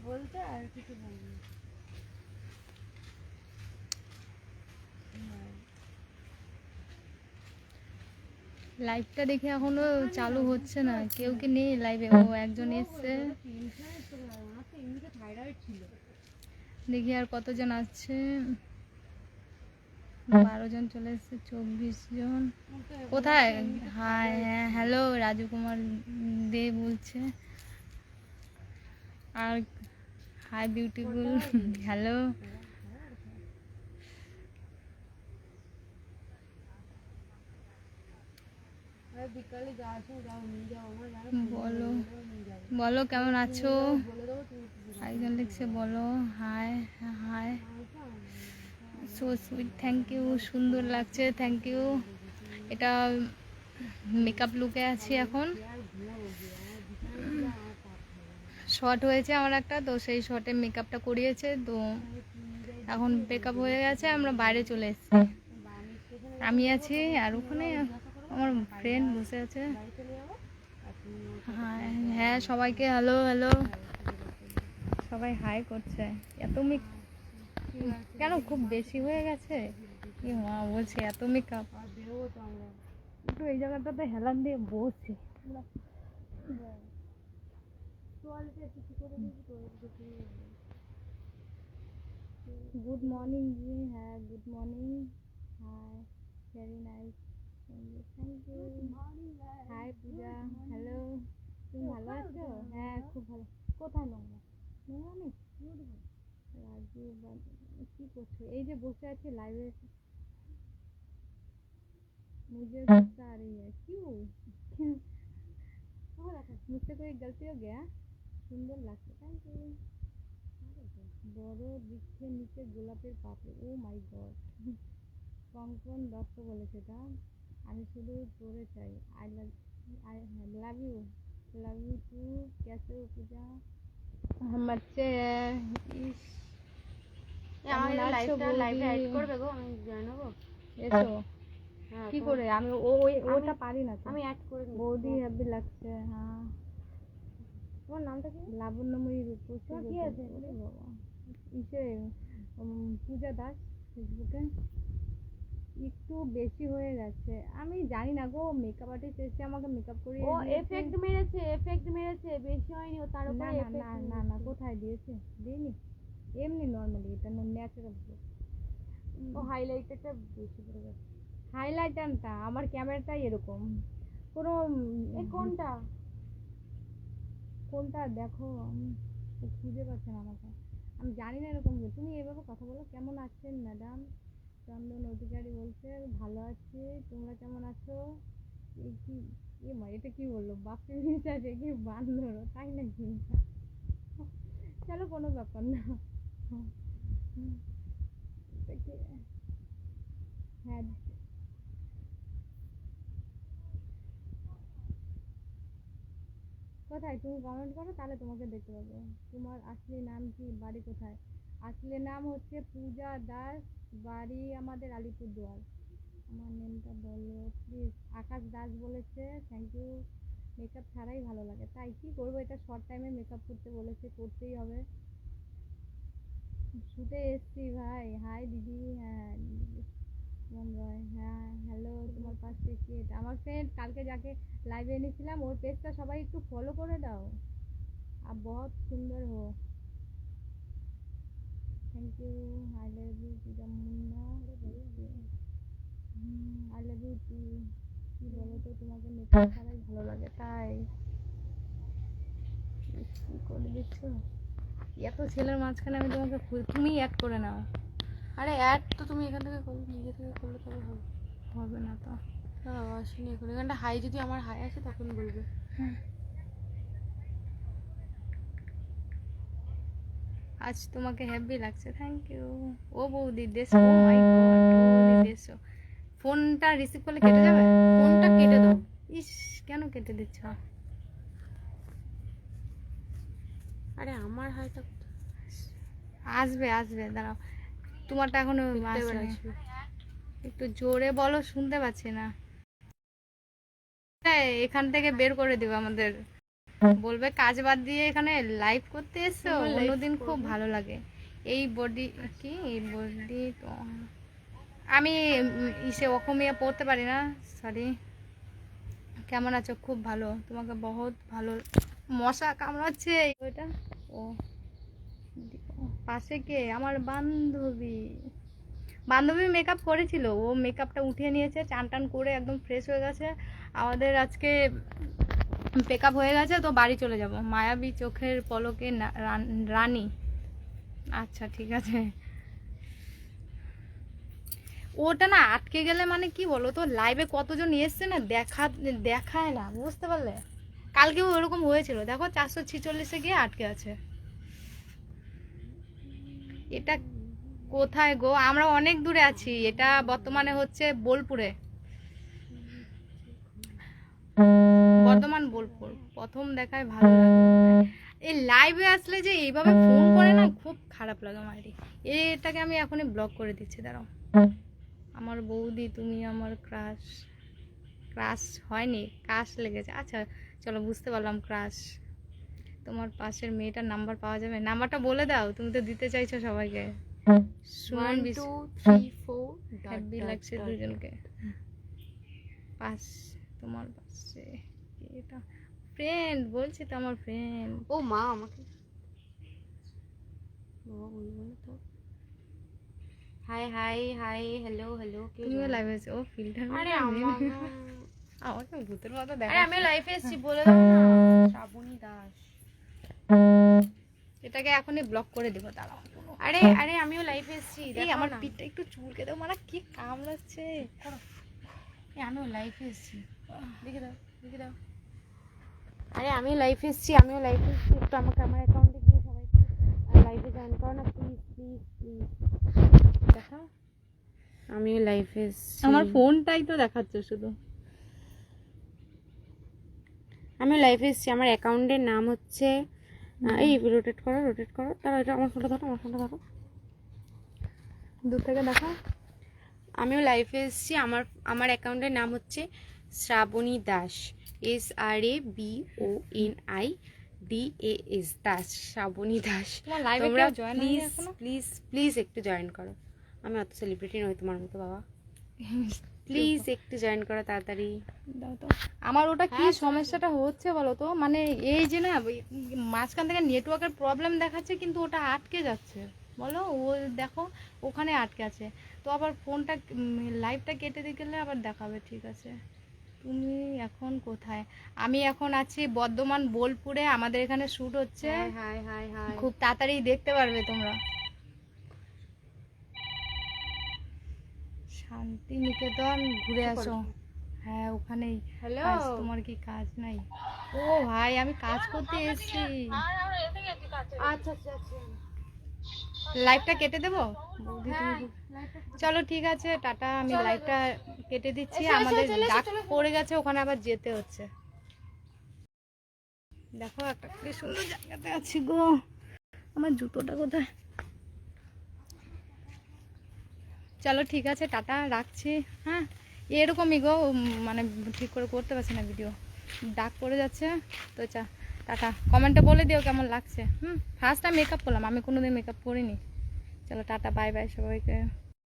বলতে আর কিছু বলবো। লাইভটা দেখে এখনো চালু হচ্ছে না, কেউ কি নেই লাইভে? ও একজন এসছে, দেখি আর কতজন আসছে। 12 জন চলে এসছে, 24 জন। কোথায়? হ্যাঁ হ্যাঁ, হ্যালো রাজু কুমার দে বলছে। আর হাই বিউটিফুল, হ্যালো। বলো বলো কেমন আছো? একজন লিখছে বলো hi hi, so sweet, thank you, সুন্দর লাগছে, থ্যাংক ইউ। এটা মেকআপ লুকে আছি এখন। শর্ট হয়েছে আমার একটা, তো সেই শর্টে মেকআপটা করিয়েছে, তো এখন মেকআপ হয়ে গেছে, আমরা বাইরে চলে এসেছি। আমি আছি আর ওখানে আমার ফ্রেন্ড বসে আছে। হ্যাঁ হ্যাঁ, সবাইকে হ্যালো হ্যালো, সবাই হাই করছে। এত কেন খুব বেশি হয়ে গেছে? কি মা বলছে এত মেকআপ। একটু এই জায়গাটাতে হেলান দিয়ে বসছি। গুড মর্নিং জি, হ্যাঁ good morning, hi, very nice, thank you. Hi Puja, hello, তুমি ভালো আছো? হ্যাঁ খুব ভালো। কোথায় নোংরা? নোংরা নেই। রাজু কি করছো? এই যে বসে আছি লাইভে। मुझे गुस्सा आ रही है, क्यों? मुझसे कोई गलती हो गया? সুন্দর লাগছে, থ্যাংক ইউ। বড় বৃক্ষের নিচে গোলাপের পাপড়ি, ও মাই গড। কঙ্কন দত্ত বলেছে এটা। আমি শুধু তোরে চাই, I love you, love you too. कैसे हो पूजा? हम अच्छे हैं। इस আমার লাইভটা অ্যাড করবে গো, আমি জয়েন হবো। এসো। কি করে আমি ওটা পারি না তো। আমি অ্যাড করে দিই। বৌদি হ্যাপি লাগছে। হ্যাঁ, তোমার নামটা কি? লাবণ্যময়ী রূপসী। তোমার কি আছে? ওরে বাবা, ইসে পূজা দাস ফেসবুকে। একটু বেশি হয়ে গেছে, আমি জানি না গো। মেকআপ আর্টিস্ট এসে আমাকে মেকআপ করিয়ে ও দিয়েছে। এফেক্ট মেরেছে, বেশি হয়নি ও, তার উপরে না এফেক্ট। না না না, কোথায় দিয়েছে? দিইনি, এমনি নর্মালি, এটা ন্যাচারাল। ও হাইলাইটারটা বেশি করে গেছে। হাইলাইটারটা আমার ক্যামেরাটাই এরকম। কোনো এই কোনটা? কোনটা দেখো, আমি খুঁজে পাচ্ছি না আমাকে। আমি জানি না এরকম। তুমি এভাবে কথা বলো। কেমন আছেন ম্যাডাম? চন্দন অধিকারী বলছে ভালো আছি, তোমরা কেমন আছো? এই কি, এ মা এটা কি বললো? বাপরে আছে কি বান্দর, তাই নাকি? চলো কোনো ব্যাপার না। হ্যাঁ, কোথায় তুমি কমেন্ট করো, তাহলে তোমাকে দেখতে পাবো। তোমার আসলি নাম কি, বাড়ি কোথায়? আসলি নাম হচ্ছে পূজা দাস, বাড়ি আমাদের আলিপুরদুয়ার। আমার নেমটা বলো প্লিজ। আকাশ দাস বলেছে থ্যাংক ইউ। মেকআপ ছাড়াই ভালো লাগে, তাই কি করবো, এটা শর্ট টাইমে মেকআপ করতে বলেছে, করতেই হবে। শুতে এসছি ভাই। হাই দিদি, হ্যাঁ মন রয়, হ্যাঁ হ্যালো। তোমার পাশে কে? আমার ফ্রেন্ড, কালকে যাকে লাইভে এনেছিলাম, ওর পেজটা সবাই একটু ফলো করে দাও। आप बहुत सुंदर हो, thank you. I love you Puja Munna, I love you too. কি বলো তো, তোমাকে মেকআপ ছাড়াই ভালো লাগে, তাই কি করে দিচ্ছ? এত ছেলের মাঝখানে আমি তোমাকে তুমি অ্যাড করে নাও। আরে অ্যাড তো তুমি এখান থেকে করলে, নিজে থেকে করলে তবে হবে। হবে না তো। আসেনি এখন এখানটা। হাই যদি আমার হাই আসে তখন বলবে। আজ তোমাকে হেভি লাগছে, থ্যাংক ইউ। ও বৌদি দেশ, ও মাই গড, ও বৌদি দেশ। ফোনটা রিসিভ করলে কেটে যাবে? ফোনটা কেটে দাও। ইস, কেন কেটে দিচ্ছ? আরে আমার হাইটা আসবে আসবে, দাঁড়াও, তোমারটা এখনো আসেনি। একটু জোরে বলো, শুনতে পাচ্ছি না। এখান থেকে বের করে দিও আমাদের। বলবে কাজ বাদ দিয়ে এখানে লাইভ করতে এসছো, অন্যদিন খুব ভালো লাগে। এই বডি কি, এই বডি তো আমি ইসে অসমীয়া পড়তে পারি না, সরি। কেমন আছো? খুব ভালো, তোমাকে বহুত ভালো। মশা কামড়াচ্ছে ওইটা। ও পাশে কে? আমার বান্ধবী। বান্ধবী মেকআপ করেছিল, ও মেকআপটা উঠিয়ে নিয়েছে, চান টান করে একদম ফ্রেশ হয়ে গেছে। আমাদের আজকে মেকআপ হয়ে গেছে, তো বাড়ি চলে যাব। মায়াবী চোখের পলকে রানী। আচ্ছা ঠিক আছে। ওটা না আটকে গেলে মানে কি বলো তো, লাইভে কতজন এসছে না, দেখায় না, বুঝতে পারলে? কালকেও ওরকম হয়েছিল, দেখো 446-এ গিয়ে আটকে আছে। এটা কোথায় গো? আমরা অনেক দূরে আছি, এটা বর্তমানে হচ্ছে বোলপুরে, বর্ধমান বোলপুর। প্রথম দেখায় ভালো লাগে। এই লাইভে আসলে যে এইভাবে ফোন করে না, খুব খারাপ লাগে মাইরি। এটাকে আমি এখনই ব্লক করে দিচ্ছি, দাঁড়াও। আমার বৌদি তুমি আমার ক্রাশ। ক্রাশ হয়নি, ক্রাশ লেগেছে। আচ্ছা চলো, বুঝতে পারলাম ক্রাশ। তোমার পাশের মেয়েটার নাম্বার পাওয়া যাবে? নাম্বারটা বলে দাও, তুমি তো দিতে চাইছো সবাইকে। সুমন 1 2 3 4 হ্যাপি লাগছে দুজনকে। পাশ, তোমার পাশে এটা ফ্রেন্ড বলছি তো, আমার ফ্রেন্ড। ও মা আমাকে বাবা বলবো না তো। High high high, hello hello. তুমিও লাইভ হয়েছে? ও ফিল্টার। আরে আমাকে ভূতের মতো দেখা। আরে আমি লাইভে এসেছি বলে দাও না। শ্রাবণী দাস। এটাকে এখনই ব্লক করে দিব, দাঁড়াও। আরে আরে আমিও লাইভে এসেছি, এই দেখো আমার না। পিঠটা একটু চুলকে দাও, মানে কি কামড়াচ্ছে। আমিও লাইভে এসেছি, দেখে দাও, দেখে দাও। আরে আমিও লাইভে এসেছি, আমিও লাইভে এসেছি। একটু আমাকে আমার অ্যাকাউন্টে গিয়ে সবাই লাইভে জয়েন করো না প্লিজ প্লিজ প্লিজ। দেখা, আমিও লাইভে এসেছি। আমার ফোনটাই তো দেখাচ্ছে শুধু। আমি লাইভে এসেছি, আমার অ্যাকাউন্টের নাম হচ্ছে এই রোটেট করো রোটেট করো, তারা এটা আমার ফোনটা ধরো, আমার ফোনটা ধরো, দূর থেকে দেখা। আমিও লাইভে এসেছি, আমার আমার অ্যাকাউন্টের নাম হচ্ছে শ্রাবণী দাস, SRABONIDAS দাস, শ্রাবণী দাস। তোমার লাইভে তোমরা কেউ জয়েন হয়নি প্লিজ এখনো? প্লিজ প্লিজ একটু জয়েন করো। আমি অত সেলিব্রিটি নই তোমার মতো বাবা, প্লিজ একটু জয়েন করো তাড়াতাড়ি। দাও তো। আমার ওটা কি সমস্যাটা হচ্ছে বলো তো, মানে এই যে না মাঝখান থেকে নেটওয়ার্কের প্রবলেম দেখাচ্ছে, কিন্তু ওটা আটকে যাচ্ছে। বলো, ও দেখো ওখানে আটকে আছে, তো আবার ফোনটা লাইভটা কেটে দিয়ে গেলে আবার দেখাবে। ঠিক আছে, তুমি এখন কোথায়? আমি এখন আছি বর্ধমান বোলপুরে, আমাদের এখানে শ্যুট হচ্ছে। হাই হাই হাই, খুব তাড়াতাড়ি দেখতে পারবে তোমরা। শান্তিনিকেতন ঘুরে আসো। হ্যাঁ ওখানেই। হ্যালো, তোমার কি কাজ নাই? ও ভাই, আমি কাজ করতে এসেছি। আচ্ছা আচ্ছা আচ্ছা, লাইভটা কেটে দেবো? চলো ঠিক আছে, টাটা। আমি লাইভটা কেটে দিচ্ছি, আমাদের ডাক পড়ে গেছে, ওখানে আবার যেতে হচ্ছে। দেখো একটা কি সুন্দর জায়গাতে আছি গো, আমার জুতোটা কোথায়? চলো ঠিক আছে, টাটা, রাখছি। হ্যাঁ এরকমই গো, মানে ঠিক করে করতে পারছি না ভিডিও, ডাক পড়ে যাচ্ছে তো। টাটা, কমেন্টে বলে দিও কেমন লাগছে। ফার্স্ট টাইম মেকআপ করলাম, আমি কোনোদিন মেকআপ করিনি। চলো টাটা, বাই বাই সবাইকে।